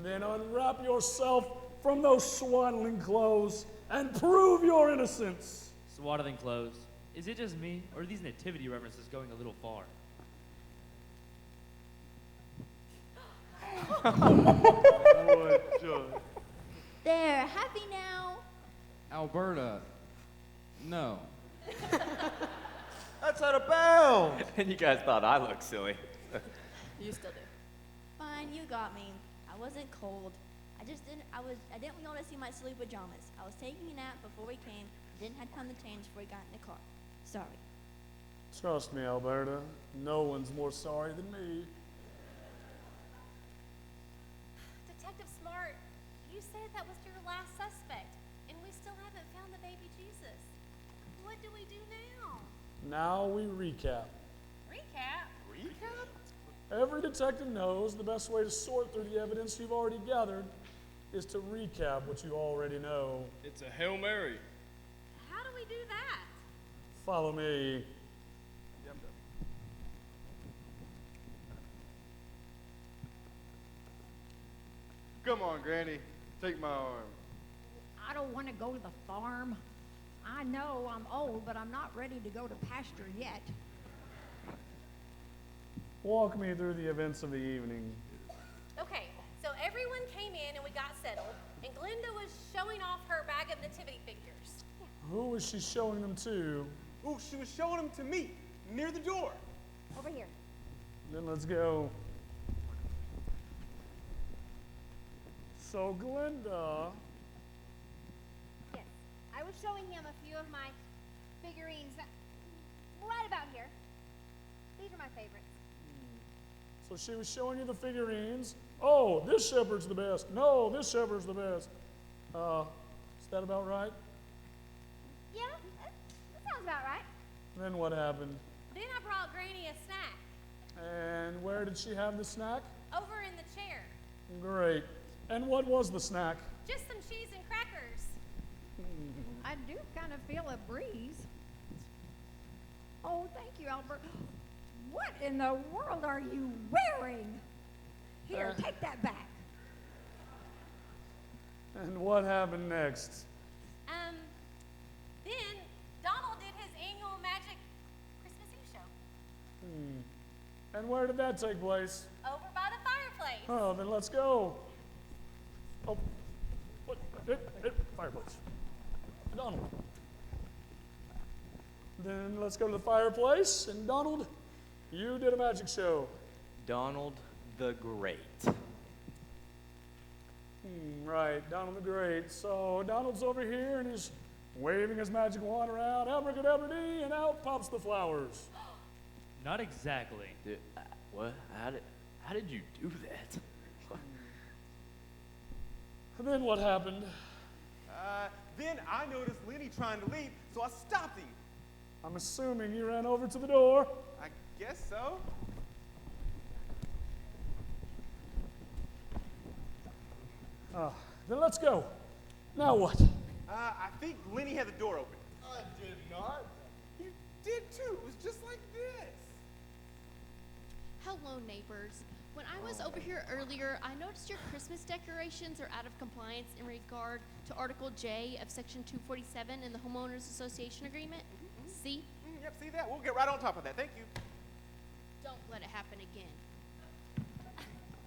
Then unwrap yourself from those swaddling clothes and prove your innocence. Swaddling clothes. Is it just me, or are these nativity references going a little far? There, happy now. Alberta, no. That's out of bounds. And you guys thought I looked silly. You still do. Fine, you got me. I wasn't cold. I didn't want to see my silly pajamas. I was taking a nap before we came. Didn't have time to change before we got in the car. Sorry. Trust me, Alberta. No one's more sorry than me. Detective Smart, you said that was your last suspect, and we still haven't found the baby Jesus. What do we do now? Now we recap. Recap? Recap? Every detective knows the best way to sort through the evidence you've already gathered is to recap what you already know. It's a Hail Mary. How do we do that? Follow me. Come on, Granny. Take my arm. I don't want to go to the farm. I know I'm old, but I'm not ready to go to pasture yet. Walk me through the events of the evening. Okay, so everyone came in and we got settled, and Glenda was showing off her bag of nativity figures. Who was she showing them to? Ooh, she was showing them to me near the door. Over here. Then let's go. So, Glenda, Yes. I was showing him a few of my figurines right about here. These are my favorites. so she was showing you the figurines. Oh, this shepherd's the best. No, this shepherd's the best. Is that about right? Yeah, that sounds about right. Then what happened? Then I brought Granny a snack And where did she have the snack? over in the chair. Great. And what was the snack? Just some cheese and crackers. I do kind of feel a breeze. Oh, thank you, Albert. What in the world are you wearing? Here, take that back. And what happened next? Then Donald did his annual Magic Christmas Eve show. And where did that take place? Over by the fireplace. Oh, then let's go. Oh, what? Fireplace. Donald. Then let's go to the fireplace. And Donald, you did a magic show. Donald the Great. Right, Donald the Great. So Donald's over here and he's waving his magic wand around, abracadabra-dee, and out pops the flowers. Not exactly. Dude, what? How did you do that? And then what happened? Then I noticed Lenny trying to leave, so I stopped him. I'm assuming you ran over to the door. I guess so. Then let's go. Now what? I think Lenny had the door open. I did not. You did too. It was just like this. Hello, neighbors. When I was over here earlier, I noticed your Christmas decorations are out of compliance in regard to Article J of Section 247 in the Homeowners Association Agreement. See? Yep, see that? We'll get right on top of that. Thank you. Don't let it happen again.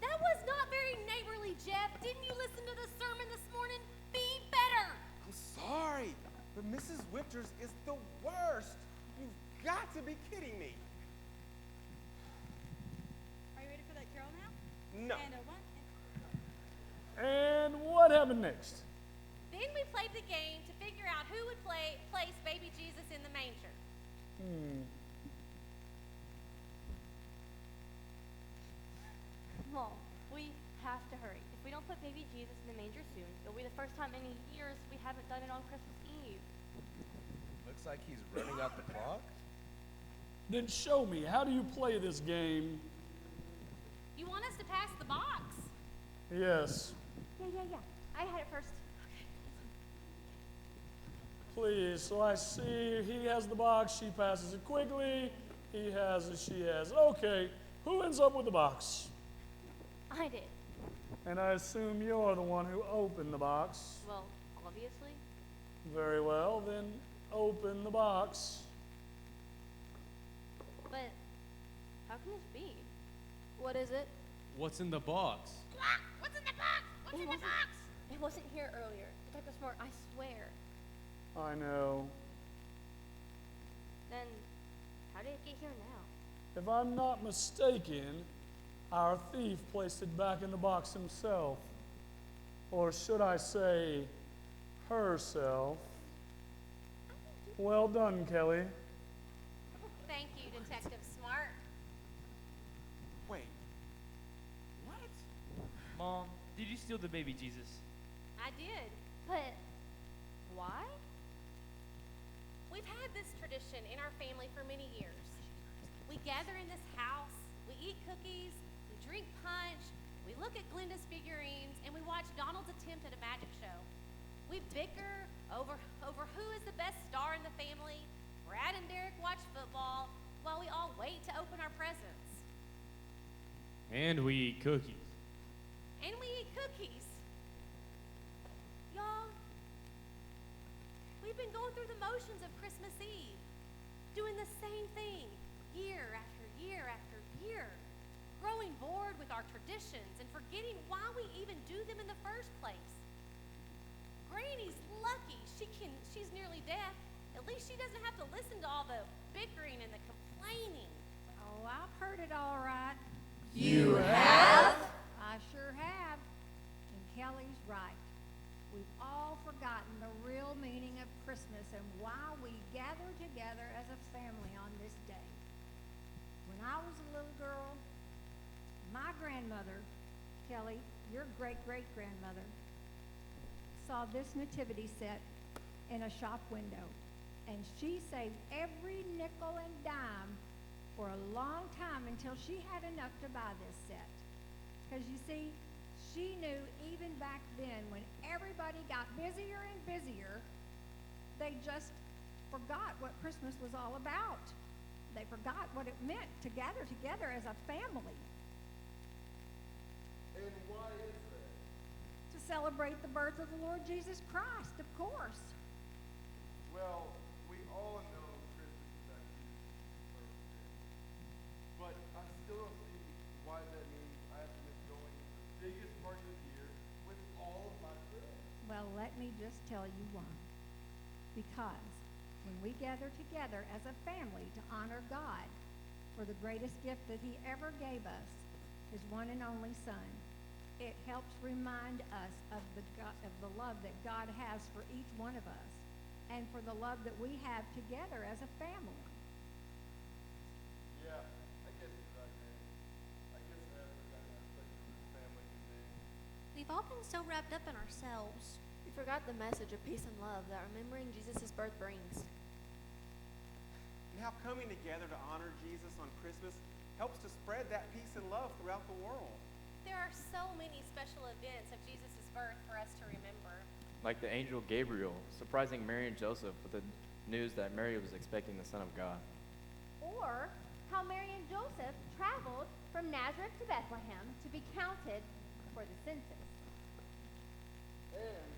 That was not very neighborly, Jeff. Didn't you listen to the sermon this morning? Be better. I'm sorry, but Mrs. Winters is the worst. You've got to be kidding me. Are you ready for that carol now? No. And a one. And what happened next? Then we played the game to figure out who would place baby Jesus in the manger. Mom, we have to hurry. If we don't put baby Jesus in the manger soon, it'll be the first time in years we haven't done it on Christmas Eve. Looks like he's running out the clock. Then show me, how do you play this game? You want us to pass the box? Yes. Yeah. I had it first. Please, so I see he has the box, she passes it quickly, he has it, she has it. Okay, who ends up with the box? I did. And I assume you're the one who opened the box. Well, obviously. Very well, then open the box. But how can this be? What is it? What's in the box? What's in the box? What's in the box? It wasn't here earlier. Detective Smart, I swear. I know. Then how did it get here now? If I'm not mistaken, our thief placed it back in the box himself. Or should I say, herself. Well done, Kelly. Thank you, Detective Smart. Wait. What? Mom, did you steal the baby Jesus? I did. But why? We've had this tradition in our family for many years. We gather in this house, we eat cookies, we drink punch, we look at Glenda's figurines, and we watch Donald's attempt at a magic show. We bicker over who is the best star in the family. Brad and Derek watch football while we all wait to open our presents. And we eat cookies. And we eat cookies. Y'all, we've been going through the motions of Christmas Eve, doing the same thing year after year after year, growing bored with our traditions and forgetting why we even do them in the first place. Granny's lucky. She's nearly deaf. At least she doesn't have to listen to all the bickering and the complaining. Oh, I've heard it all right. You have? I sure have. And Kelly's right. We've all forgotten the real meaning of Christmas and why we gather together as a family on this day. When I was a little girl, my grandmother, Kelly, your great-great-grandmother, saw this nativity set in a shop window, and she saved every nickel and dime for a long time until she had enough to buy this set. Because you see, she knew even back then when everybody got busier and busier, they just forgot what Christmas was all about. They forgot what it meant to gather together as a family. And why is that? To celebrate the birth of the Lord Jesus Christ, of course. Well, we all know Christmas is about Jesus' birthday. But I still let me just tell you why. Because when we gather together as a family to honor God for the greatest gift that he ever gave us, his one and only Son, it helps remind us of the love that God has for each one of us and for the love that we have together as a family. Yeah, I guess you're right, man. I guess I have forgotten how special this family can be. We've all been so wrapped up in ourselves. We forgot the message of peace and love that remembering Jesus' birth brings. And how coming together to honor Jesus on Christmas helps to spread that peace and love throughout the world. There are so many special events of Jesus' birth for us to remember. Like the angel Gabriel surprising Mary and Joseph with the news that Mary was expecting the Son of God. Or how Mary and Joseph traveled from Nazareth to Bethlehem to be counted for the census. And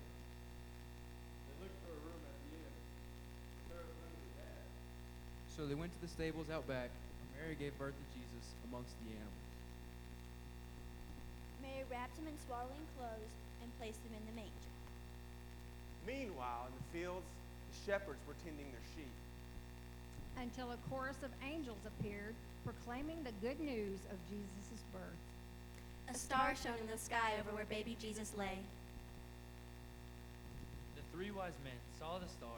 they looked for a room at the inn. There was none to be had. So they went to the stables out back, where Mary gave birth to Jesus amongst the animals. Mary wrapped him in swaddling clothes and placed him in the manger. Meanwhile, in the fields, the shepherds were tending their sheep. Until a chorus of angels appeared, proclaiming the good news of Jesus' birth. A star shone in the sky over where baby Jesus lay. The 3 wise men saw the star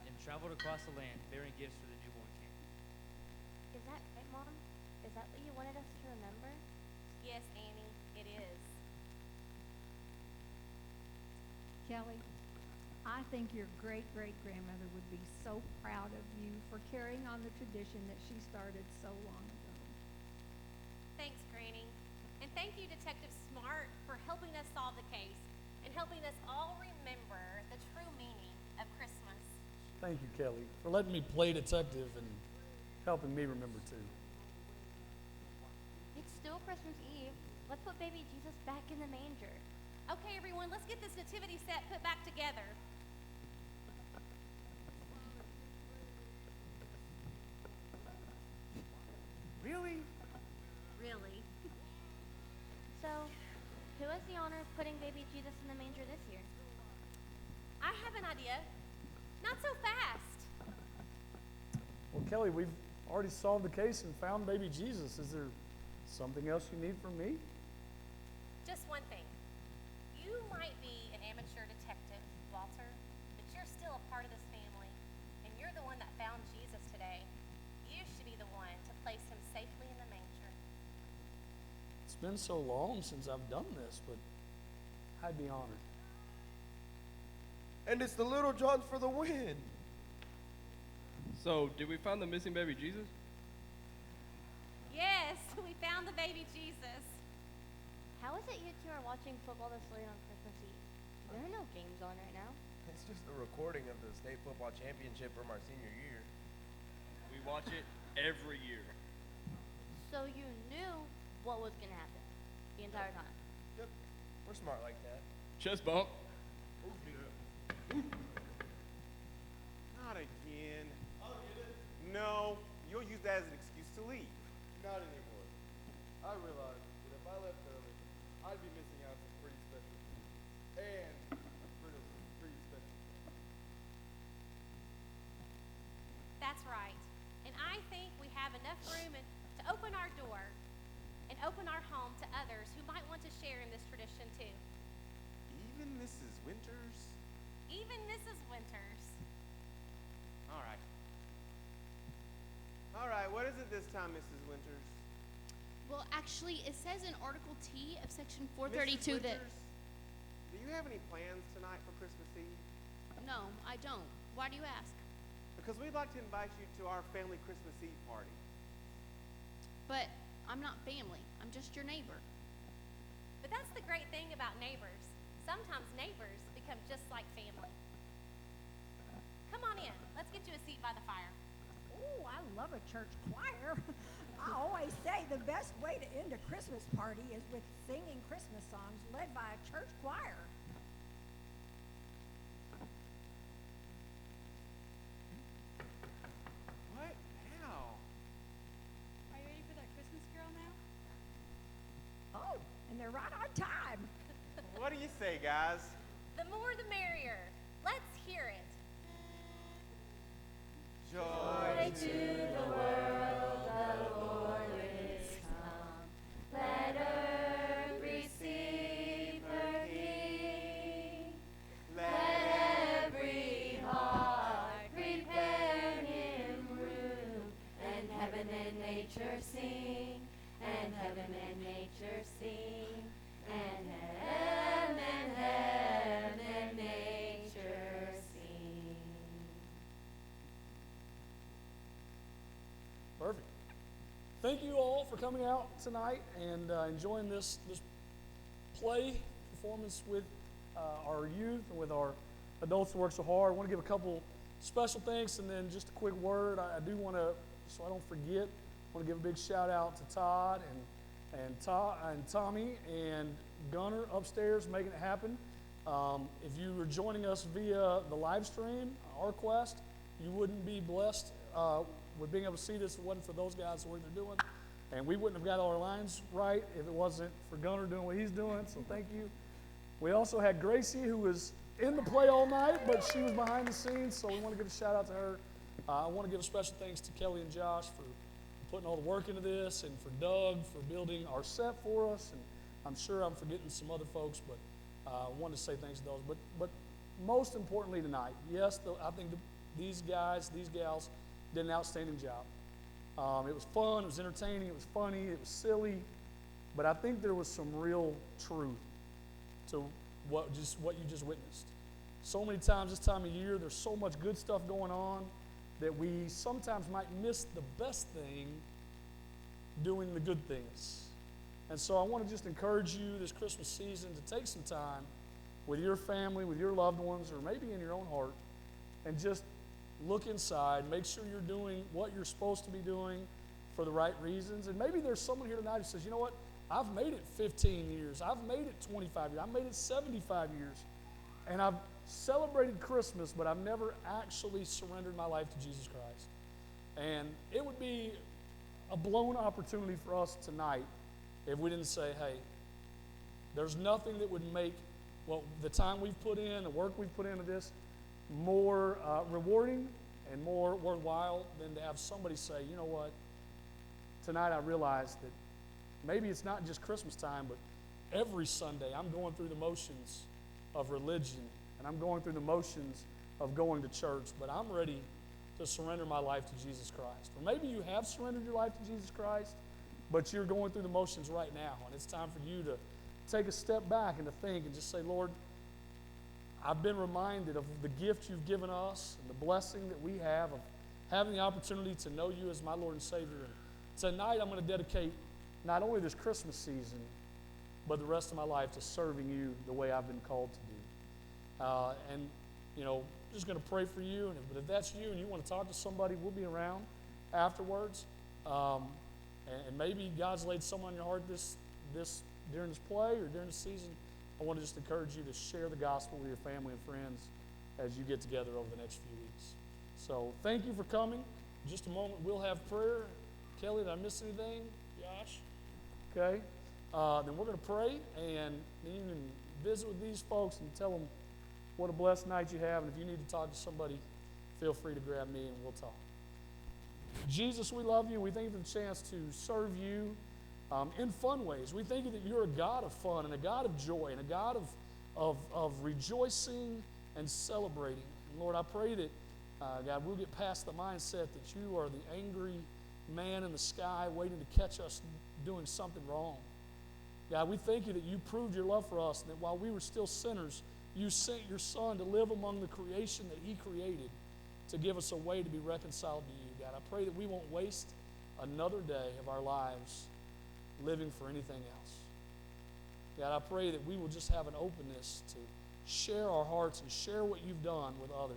and traveled across the land bearing gifts for the newborn king. Is that right, Mom? Is that what you wanted us to remember? Yes, Annie, it is. Kelly, I think your great-great-grandmother would be so proud of you for carrying on the tradition that she started so long ago. Thanks, Granny. And thank you, Detective Smart, for helping us solve the case and helping us all remember the true meaning of Christmas. Thank you, Kelly, for letting me play detective and helping me remember too. It's still Christmas Eve. Let's put baby Jesus back in the manger. Okay, everyone, let's get this nativity set put back together. Really? Really? So, who has the honor of putting baby Jesus in the manger this year? I have an idea. Not so fast. Well, Kelly, we've already solved the case and found baby Jesus. Is there something else you need from me? Just one thing. You might be an amateur detective, Walter, but you're still a part of this family, and you're the one that found Jesus today. You should be the one to place him safely in the manger. It's been so long since I've done this, but I'd be honored. And it's the Little Johns for the win. So, did we find the missing baby Jesus? Yes, we found the baby Jesus. How is it you two are watching football this late on Christmas Eve? There are no games on right now. It's just a recording of the state football championship from our senior year. We watch it every year. So you knew what was going to happen the entire time. Yep, we're smart like that. Chest bump. Not again. I'll get it. No, you'll use that as an excuse to leave. Not anymore. I realized that if I left early, I'd be missing out some pretty special things. And pretty special things. That's right. And I think we have enough room to open our door and open our home to others who might want to share in this tradition too. Even Mrs. Winters? Even Mrs. Winters. All right. All right, what is it this time, Mrs. Winters? Well, actually, it says in Article T of Section Mrs. 432 that... Winters, do you have any plans tonight for Christmas Eve? No, I don't. Why do you ask? Because we'd like to invite you to our family Christmas Eve party. But I'm not family. I'm just your neighbor. But that's the great thing about neighbors. Sometimes neighbors become just like family. Come on in. Let's get you a seat by the fire. Oh, I love a church choir. I always say the best way to end a Christmas party is with singing Christmas songs led by a church choir. What? How? Are you ready for that Christmas Carol now? Oh, and they're right on time. What do you say, guys? The The more the merrier. Let's hear it. Joy to the world, the Lord is come. Let earth receive her King. Let every heart prepare him room, and heaven and nature sing, and heaven and nature sing, and heaven and nature sing. Perfect. Thank you all for coming out tonight and enjoying this play performance with our youth and with our adults who work so hard. I want to give a couple special thanks and then just a quick word. I do want to, so I don't forget, I want to give a big shout out to Todd and Tommy and Gunner upstairs making it happen. If you were joining us via the live stream, ArQuest, you wouldn't be blessed with being able to see this if it wasn't for those guys and what they're doing. And we wouldn't have got all our lines right if it wasn't for Gunner doing what he's doing, so thank you. We also had Gracie, who was in the play all night, but she was behind the scenes, so we want to give a shout out to her. I want to give a special thanks to Kelly and Josh for putting all the work into this, and for Doug for building our set for us. And I'm sure I'm forgetting some other folks, but I wanted to say thanks to those. But most importantly tonight, yes, I think these guys, these gals, did an outstanding job. It was fun, it was entertaining, it was funny, it was silly, but I think there was some real truth to what you just witnessed. So many times this time of year, there's so much good stuff going on that we sometimes might miss the best thing doing the good things. And so I want to just encourage you this Christmas season to take some time with your family, with your loved ones, or maybe in your own heart, and just look inside, make sure you're doing what you're supposed to be doing for the right reasons. And maybe there's someone here tonight who says, you know what, I've made it 15 years, I've made it 25 years, I've made it 75 years, and I've celebrated Christmas, but I've never actually surrendered my life to Jesus Christ. And it would be a blown opportunity for us tonight if we didn't say, hey, there's nothing that would make the time we've put in, the work we've put into this, more rewarding and more worthwhile than to have somebody say, you know what, tonight I realized that maybe it's not just Christmas time, but every Sunday I'm going through the motions of religion and I'm going through the motions of going to church, but I'm ready to surrender my life to Jesus Christ. Or maybe you have surrendered your life to Jesus Christ, but you're going through the motions right now, and it's time for you to take a step back and to think and just say, Lord, I've been reminded of the gift you've given us and the blessing that we have of having the opportunity to know you as my Lord and Savior. And tonight I'm going to dedicate not only this Christmas season, but the rest of my life to serving you the way I've been called to do. And, you know, I'm just going to pray for you. But if that's you and you want to talk to somebody, we'll be around afterwards. And maybe God's laid someone on your heart this during this play or during the season. I want to just encourage you to share the gospel with your family and friends as you get together over the next few weeks. So thank you for coming. In just a moment, we'll have prayer. Kelly, did I miss anything? Josh? Okay. Then we're going to pray, and then you can visit with these folks and tell them what a blessed night you have. And if you need to talk to somebody, feel free to grab me and we'll talk. Jesus, we love you. We thank you for the chance to serve you in fun ways. We thank you that you're a God of fun and a God of joy and a God of rejoicing and celebrating. And Lord, I pray that, God, we'll get past the mindset that you are the angry man in the sky waiting to catch us doing something wrong. God, we thank you that you proved your love for us and that while we were still sinners, you sent your Son to live among the creation that he created to give us a way to be reconciled to you. God, I pray that we won't waste another day of our lives living for anything else. God, I pray that we will just have an openness to share our hearts and share what you've done with others.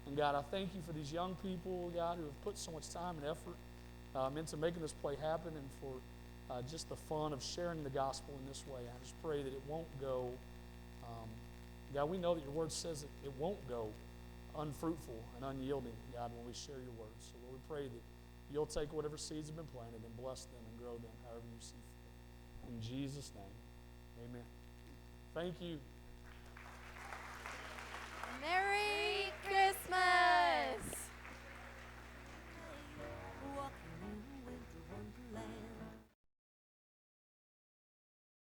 And God, I thank you for these young people, God, who have put so much time and effort into making this play happen and for just the fun of sharing the gospel in this way. I just pray that it won't go, God, we know that your word says that it won't go unfruitful and unyielding, God, when we share your words. So Lord, we pray that you'll take whatever seeds have been planted and bless them and grow them however you see fit. In Jesus' name, amen. Thank you. Merry Christmas!